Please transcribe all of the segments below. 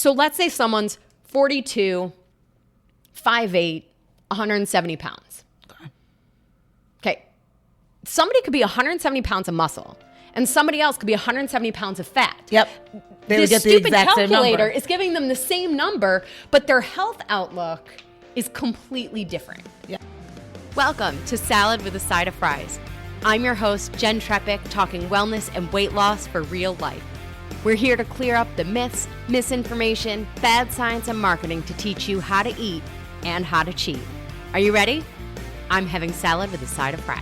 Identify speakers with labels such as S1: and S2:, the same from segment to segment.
S1: So let's say someone's 42, 5'8", 170 pounds. Okay. Somebody could be 170 pounds of muscle, and somebody else could be 170 pounds of fat.
S2: Yep. They would
S1: This
S2: get the
S1: stupid
S2: exact same
S1: calculator
S2: number.
S1: is giving them the same number, but their health outlook is completely different.
S2: Yeah.
S1: Welcome to Salad with a Side of Fries. I'm your host, Jen Trepic, talking wellness and weight loss for real life. We're here to clear up the myths, misinformation, bad science, and marketing to teach you how to eat and how to cheat. Are you ready? I'm having salad with a side of fries.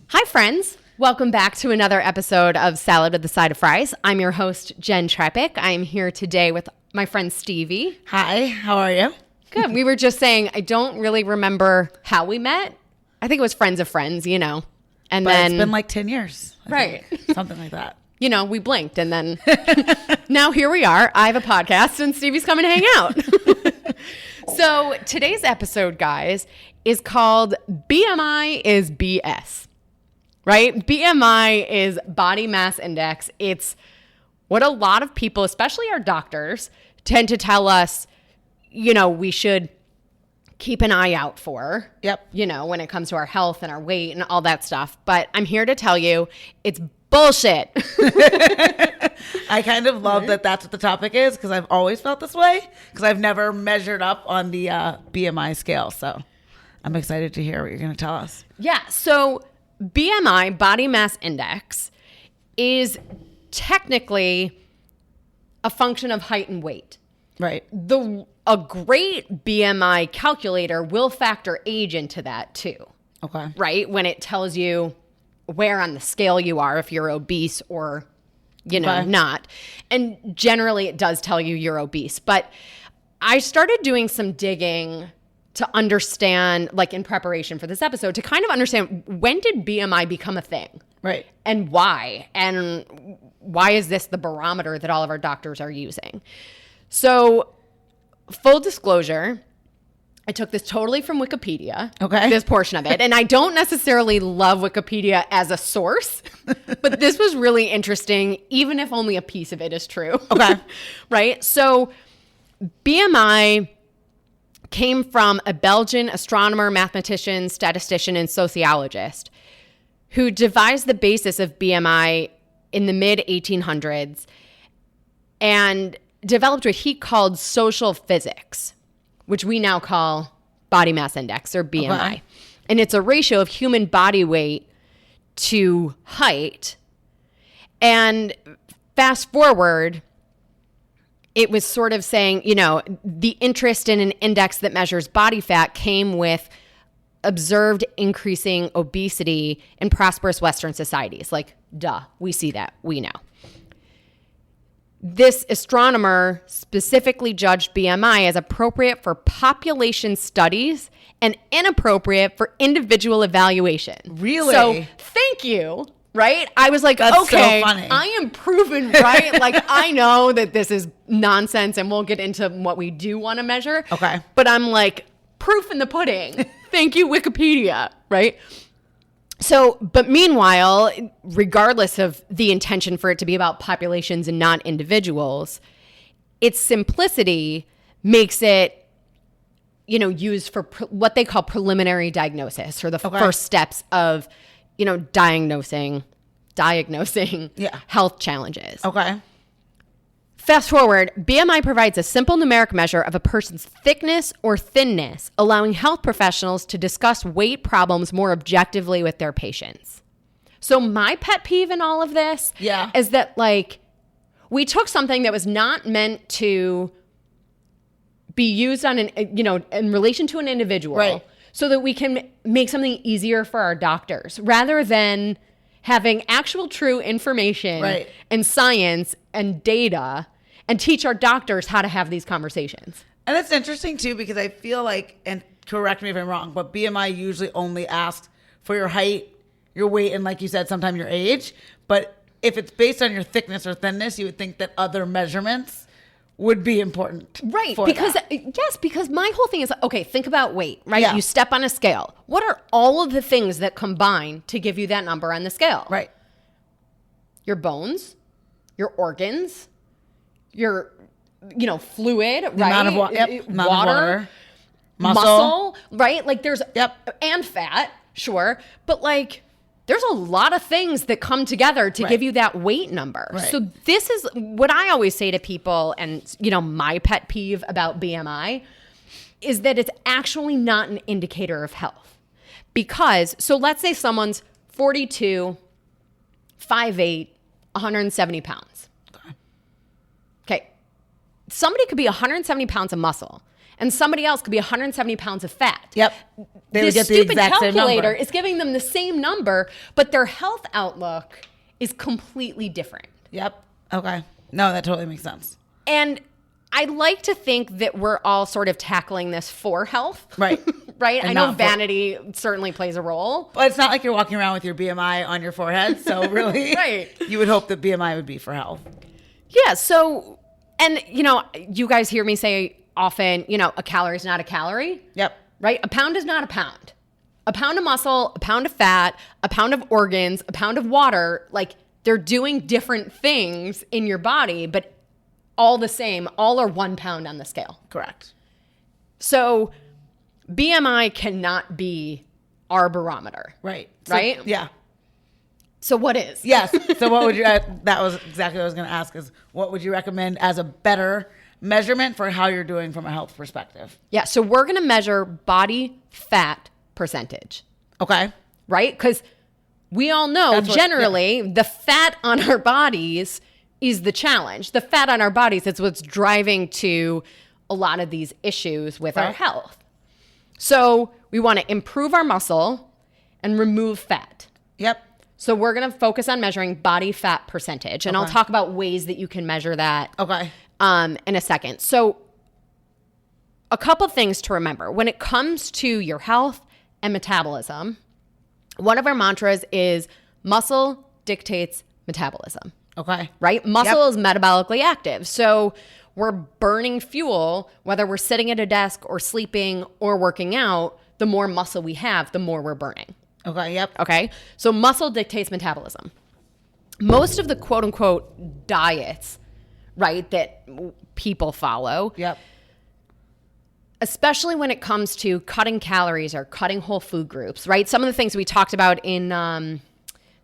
S1: Hi, friends. Welcome back to another episode of Salad with a Side of Fries. I'm your host, Jen Trepic. I'm here today with my friend Stevie.
S2: Hi, how are you?
S1: Good. We were just saying, I don't really remember how we met. I think it was friends of friends, you know. And
S2: But
S1: then
S2: it's been like 10 years.
S1: Right.
S2: Something like that.
S1: You know, we blinked and then now here we are. I have a podcast and Stevie's come and hang out. So today's episode, guys, is called BMI is BS, right? BMI is body mass index. It's what a lot of people, especially our doctors, tend to tell us, you know, we should keep an eye out for.
S2: Yep.
S1: You know, when it comes to our health and our weight and all that stuff. But I'm here to tell you it's bullshit.
S2: I kind of love that that's what the topic is because I've always felt this way because I've never measured up on the BMI scale. So I'm excited to hear what you're going to tell us.
S1: Yeah. So BMI, body mass index, is technically a function of height and weight.
S2: Right.
S1: A great BMI calculator will factor age into that too.
S2: Okay.
S1: Right? When it tells you where on the scale you are, if you're obese or, you know, not. And generally it does tell you you're obese. But I started doing some digging to understand, like in preparation for this episode, to kind of understand when did BMI become a thing?
S2: Right.
S1: And why? And why is this the barometer that all of our doctors are using? So full disclosure, I took this totally from Wikipedia, this portion of it. And I don't necessarily love Wikipedia as a source, but this was really interesting, even if only a piece of it is true.
S2: Okay.
S1: Right? So BMI came from a Belgian astronomer, mathematician, statistician, and sociologist who devised the basis of BMI in the mid-1800s and developed what he called social physics, which we now call body mass index or BMI. Okay. And it's a ratio of human body weight to height. And fast forward, it was sort of saying, you know, the interest in an index that measures body fat came with observed increasing obesity in prosperous Western societies. Like, duh, we see that, we know. This astronomer specifically judged BMI as appropriate for population studies and inappropriate for individual evaluation.
S2: Really?
S1: So thank you, right? I was like,
S2: that's
S1: okay,
S2: so funny.
S1: I am proven right. Like, I know that this is nonsense and we'll get into what we do want to measure.
S2: Okay.
S1: But I'm like, proof in the pudding. Thank you, Wikipedia, right? So, but meanwhile, regardless of the intention for it to be about populations and not individuals, its simplicity makes it, you know, used for what they call preliminary diagnosis or the first steps of, you know, diagnosing health challenges.
S2: Okay.
S1: Fast forward, BMI provides a simple numeric measure of a person's thickness or thinness, allowing health professionals to discuss weight problems more objectively with their patients. So my pet peeve in all of this is that, like, we took something that was not meant to be used on in relation to an individual, so that we can make something easier for our doctors rather than having actual true information and science and data and teach our doctors how to have these conversations.
S2: And it's interesting too, because I feel like, and correct me if I'm wrong, but BMI usually only asks for your height, your weight, and like you said, sometimes your age. But if it's based on your thickness or thinness, you would think that other measurements would be important.
S1: Right. Because my whole thing is, okay, think about weight, right? Yeah. You step on a scale. What are all of the things that combine to give you that number on the scale?
S2: Right.
S1: Your bones, your organs, your fluid, right?
S2: Amount of water.
S1: Muscle, right? Like there's,
S2: Yep.
S1: and fat, sure. But like, there's a lot of things that come together to give you that weight number.
S2: Right.
S1: So this is what I always say to people, and my pet peeve about BMI is that it's actually not an indicator of health. Because, so let's say someone's 42, 5'8", 170 pounds. Okay. Somebody could be 170 pounds of muscle, and somebody else could be 170 pounds of fat.
S2: Yep. They would
S1: This
S2: get the
S1: stupid
S2: exact same
S1: calculator
S2: number.
S1: is giving them the same number, but their health outlook is completely different.
S2: Yep. Okay. No, that totally makes sense.
S1: And I like to think that we're all sort of tackling this for health.
S2: Right.
S1: Right?
S2: And
S1: I know
S2: not for-
S1: vanity certainly plays a role.
S2: But it's not like you're walking around with your BMI on your forehead. So really,
S1: Right.
S2: You would hope that BMI would be for health.
S1: Yeah. So, and you guys hear me say often, a calorie is not a calorie.
S2: Yep.
S1: Right? A pound is not a pound. A pound of muscle, a pound of fat, a pound of organs, a pound of water, like they're doing different things in your body, but all the same, all are 1 pound on the scale.
S2: Correct.
S1: So BMI cannot be our barometer.
S2: Right.
S1: Right?
S2: Yeah.
S1: So what is?
S2: Yes. So what would you, that was exactly what I was going to ask, is what would you recommend as a better measurement for how you're doing from a health perspective?
S1: Yeah. So we're going to measure body fat percentage.
S2: Okay.
S1: Right? Because we all know generally the fat on our bodies is the challenge. The fat on our bodies is what's driving to a lot of these issues with our health. So we want to improve our muscle and remove fat.
S2: Yep.
S1: So we're going to focus on measuring body fat percentage. And I'll talk about ways that you can measure that in a second. So a couple things to remember. When it comes to your health and metabolism, one of our mantras is muscle dictates metabolism.
S2: Okay.
S1: Right? Muscle is metabolically active. So we're burning fuel, whether we're sitting at a desk or sleeping or working out, the more muscle we have, the more we're burning.
S2: Okay. Yep.
S1: Okay? So muscle dictates metabolism. Most of the quote unquote diets, right, that people follow, especially when it comes to cutting calories or cutting whole food groups, right? Some of the things we talked about in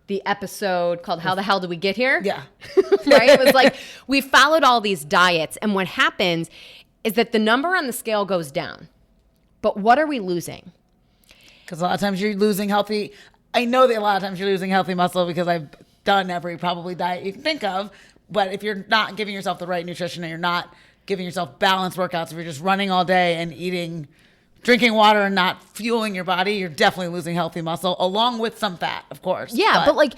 S1: the episode called How the Hell Did We Get Here?
S2: Yeah.
S1: Right? It was like we followed all these diets, and what happens is that the number on the scale goes down. But what are we losing?
S2: Because a lot of times you're losing healthy. I know that a lot of times you're losing healthy muscle because I've done every probably diet you can think of. But if you're not giving yourself the right nutrition and you're not giving yourself balanced workouts, if you're just running all day and drinking water and not fueling your body, you're definitely losing healthy muscle along with some fat, of course.
S1: Yeah, but like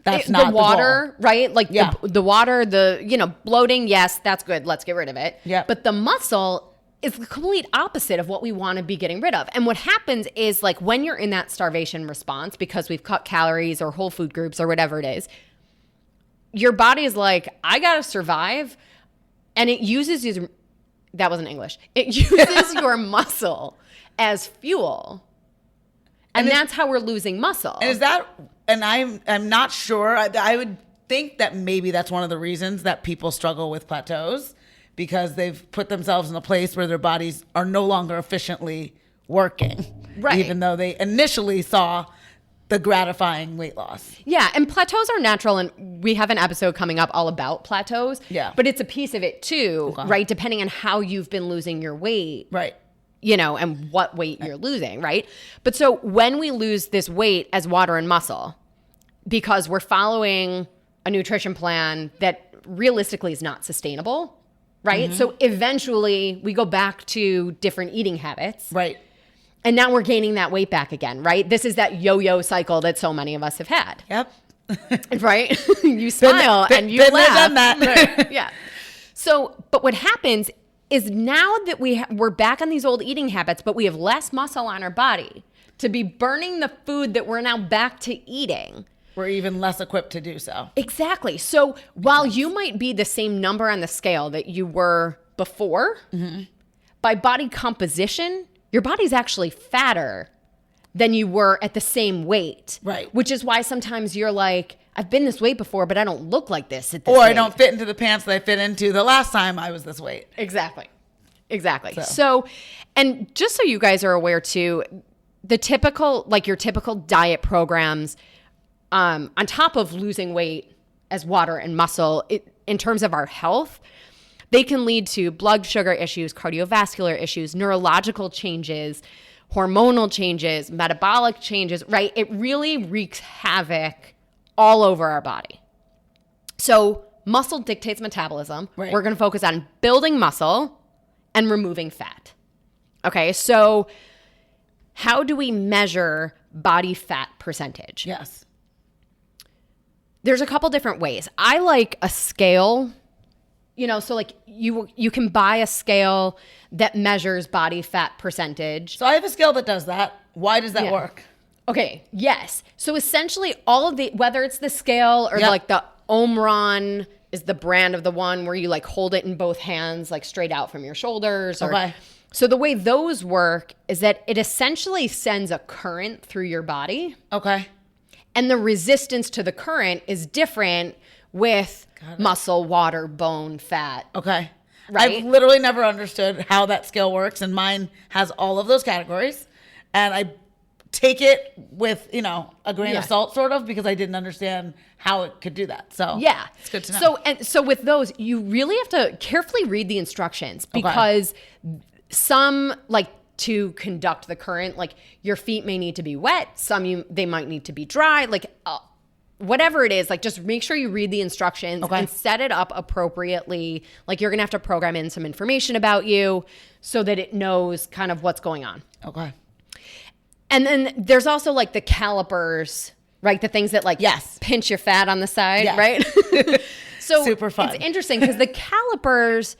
S2: that's not
S1: the water,
S2: goal.
S1: right? Like the water, bloating, yes, that's good. Let's get rid of it.
S2: Yeah.
S1: But the muscle is the complete opposite of what we want to be getting rid of. And what happens is like when you're in that starvation response because we've cut calories or whole food groups or whatever it is, your body is like, I got to survive. And it uses that wasn't English. It uses your muscle as fuel. And that's how we're losing muscle.
S2: And is that, and I'm not sure. I would think that maybe that's one of the reasons that people struggle with plateaus, because they've put themselves in a place where their bodies are no longer efficiently working.
S1: Right.
S2: Even though they initially saw the gratifying weight loss.
S1: Yeah, and plateaus are natural, and we have an episode coming up all about plateaus.
S2: Yeah.
S1: But it's a piece of it too, right? Depending on how you've been losing your weight.
S2: Right.
S1: And what weight you're losing, right? But so when we lose this weight as water and muscle, because we're following a nutrition plan that realistically is not sustainable, right? Mm-hmm. So eventually we go back to different eating habits.
S2: Right.
S1: And now we're gaining that weight back again, right? This is that yo-yo cycle that so many of us have had.
S2: Yep.
S1: Right? You smile and you laugh.
S2: Done that.
S1: Right. Yeah. So, but what happens is now that we're back on these old eating habits, but we have less muscle on our body to be burning the food that we're now back to eating.
S2: We're even less equipped to do so.
S1: Exactly. So while you might be the same number on the scale that you were before, by body composition, your body's actually fatter than you were at the same weight.
S2: Right.
S1: Which is why sometimes you're like, I've been this weight before, but I don't look like this at this
S2: Or
S1: weight.
S2: I don't fit into the pants that I fit into the last time I was this weight.
S1: Exactly. So, and just so you guys are aware too, the typical, like your typical diet programs, on top of losing weight as water and muscle, in terms of our health, they can lead to blood sugar issues, cardiovascular issues, neurological changes, hormonal changes, metabolic changes, right? It really wreaks havoc all over our body. So muscle dictates metabolism.
S2: Right.
S1: We're going to focus on building muscle and removing fat. Okay, so how do we measure body fat percentage?
S2: Yes.
S1: There's a couple different ways. I like a scale, so like you can buy a scale that measures body fat percentage.
S2: So I have a scale that does that. Why does that work?
S1: Okay, yes. So essentially all of the, whether it's the scale or like the Omron is the brand of the one where you like hold it in both hands, like straight out from your shoulders.
S2: Okay.
S1: So the way those work is that it essentially sends a current through your body.
S2: Okay.
S1: And the resistance to the current is different with muscle, water, bone, fat.
S2: Okay.
S1: Right?
S2: I've literally never understood how that scale works, and mine has all of those categories. And I take it with, a grain of salt, sort of, because I didn't understand how it could do that. So
S1: yeah,
S2: it's good to know.
S1: So with those, you really have to carefully read the instructions because some, like, to conduct the current, like your feet may need to be wet, they might need to be dry, like whatever it is, like just make sure you read the instructions and set it up appropriately. Like you're gonna have to program in some information about you so that it knows kind of what's going on.
S2: Okay.
S1: And then there's also like the calipers, right? The things that like pinch your fat on the side, right? So
S2: super fun.
S1: It's interesting because the calipers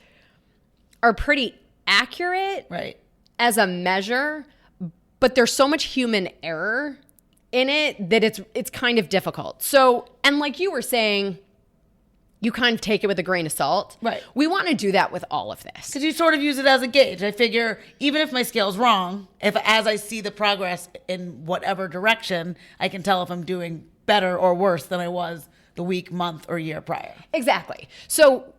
S1: are pretty accurate,
S2: right,
S1: as a measure, but there's so much human error in it that it's kind of difficult. So, and like you were saying, you kind of take it with a grain of salt.
S2: Right.
S1: We want to do that with all of this.
S2: Because you sort of use it as a gauge. I figure even if my scale's wrong, as I see the progress in whatever direction, I can tell if I'm doing better or worse than I was the week, month, or year prior.
S1: Exactly. So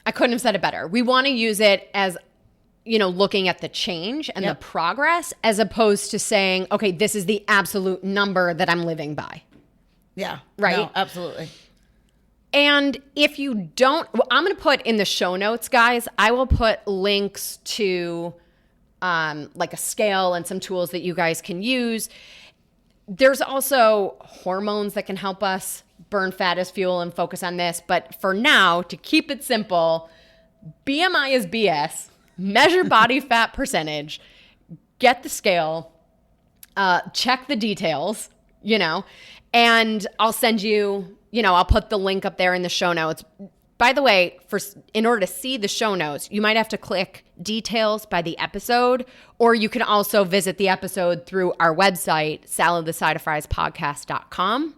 S1: I couldn't have said it better. We want to use it as, looking at the change and the progress, as opposed to saying, okay, this is the absolute number that I'm living by.
S2: Yeah.
S1: Right?
S2: No, absolutely.
S1: And if you don't, I'm going to put in the show notes, guys, I will put links to like a scale and some tools that you guys can use. There's also hormones that can help us burn fat as fuel and focus on this. But for now, to keep it simple, BMI is BS. Measure body fat percentage, get the scale, check the details, and I'll send you, I'll put the link up there in the show notes. By the way, in order to see the show notes, you might have to click details by the episode, or you can also visit the episode through our website, saladthesideoffriespodcast.com.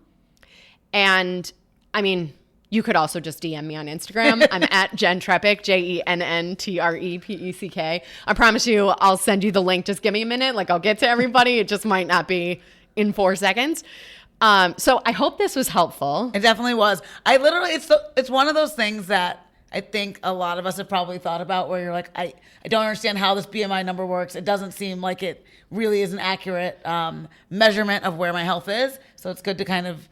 S1: And I mean, you could also just DM me on Instagram. I'm at Jen Trepeck, JenTrepeck. I promise you, I'll send you the link. Just give me a minute. Like, I'll get to everybody. It just might not be in 4 seconds. So I hope this was helpful.
S2: It definitely was. It's one of those things that I think a lot of us have probably thought about, where you're like, I don't understand how this BMI number works. It doesn't seem like it really is an accurate measurement of where my health is. So it's good to kind of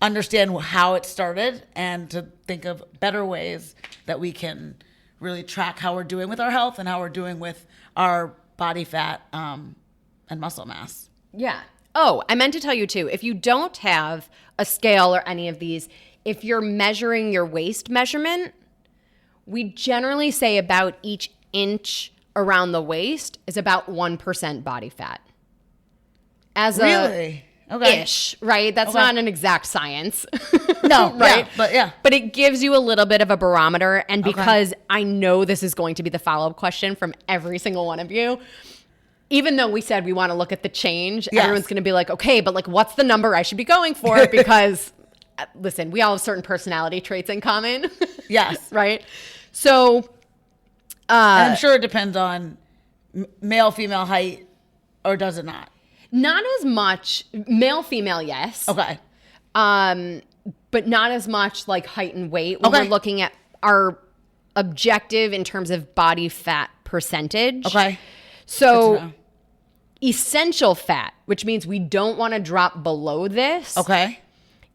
S2: understand how it started and to think of better ways that we can really track how we're doing with our health and how we're doing with our body fat and muscle mass.
S1: Yeah. Oh, I meant to tell you too, if you don't have a scale or any of these, if you're measuring your waist measurement, we generally say about each inch around the waist is about 1% body fat.
S2: Really? Okay.
S1: Ish, right? That's not an exact science.
S2: No,
S1: right?
S2: But
S1: it gives you a little bit of a barometer. And because I know this is going to be the follow-up question from every single one of you, even though we said we want to look at the change, everyone's going to be like, okay, but like, what's the number I should be going for? Because listen, we all have certain personality traits in common.
S2: Yes.
S1: Right? So.
S2: And I'm sure it depends on male, female height, or does it not?
S1: Not as much. Male, female, yes.
S2: Okay.
S1: but not as much like height and weight. When we're looking at our objective in terms of body fat percentage.
S2: Okay.
S1: So essential fat, which means we don't want to drop below this.
S2: Okay.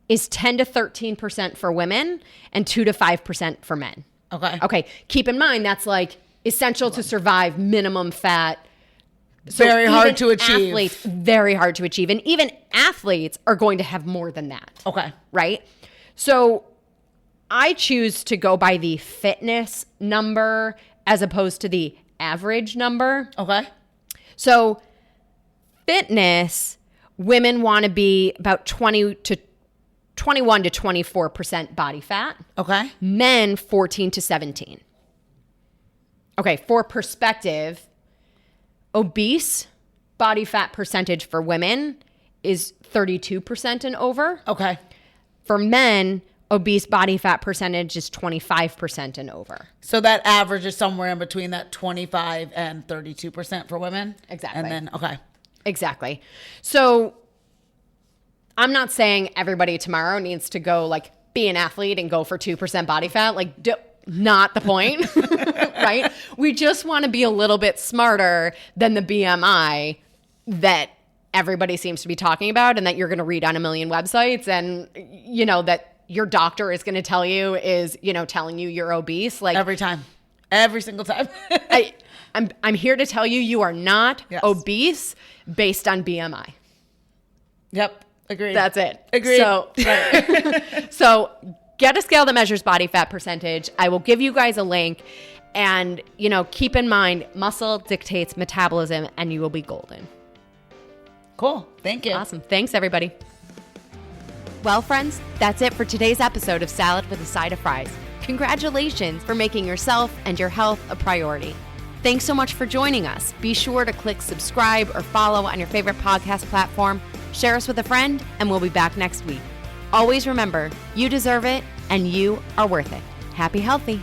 S1: Is 10 to 13% for women and 2 to 5% for men.
S2: Okay.
S1: Okay. Keep in mind that's like essential to survive, minimum fat. So
S2: very hard to achieve.
S1: Athletes, very hard to achieve. And even athletes are going to have more than that.
S2: Okay.
S1: Right? So I choose to go by the fitness number as opposed to the average number.
S2: Okay.
S1: So fitness, women want to be about 21 to 24% body fat.
S2: Okay.
S1: Men, 14 to 17. Okay, for perspective, obese body fat percentage for women is 32% and over.
S2: Okay.
S1: For men, obese body fat percentage is 25% and over.
S2: So that average is somewhere in between that 25 and 32% for women?
S1: Exactly.
S2: And then, okay.
S1: Exactly. So I'm not saying everybody tomorrow needs to go like be an athlete and go for 2% body fat. Like, not the point, right? We just want to be a little bit smarter than the BMI that everybody seems to be talking about and that you're going to read on a million websites and, you know, that your doctor is going to tell you is, you know, telling you you're obese. Like
S2: every time. Every single time.
S1: I'm here to tell you, you are not obese based on BMI.
S2: Yep. Agreed.
S1: That's it.
S2: Agreed.
S1: So, so get a scale that measures body fat percentage. I will give you guys a link. And, you know, keep in mind, muscle dictates metabolism and you will be golden.
S2: Cool. Thank you.
S1: Awesome. Thanks, everybody. Well, friends, that's it for today's episode of Salad with a Side of Fries. Congratulations for making yourself and your health a priority. Thanks so much for joining us. Be sure to click subscribe or follow on your favorite podcast platform. Share us with a friend, and we'll be back next week. Always remember, you deserve it, and you are worth it. Happy healthy.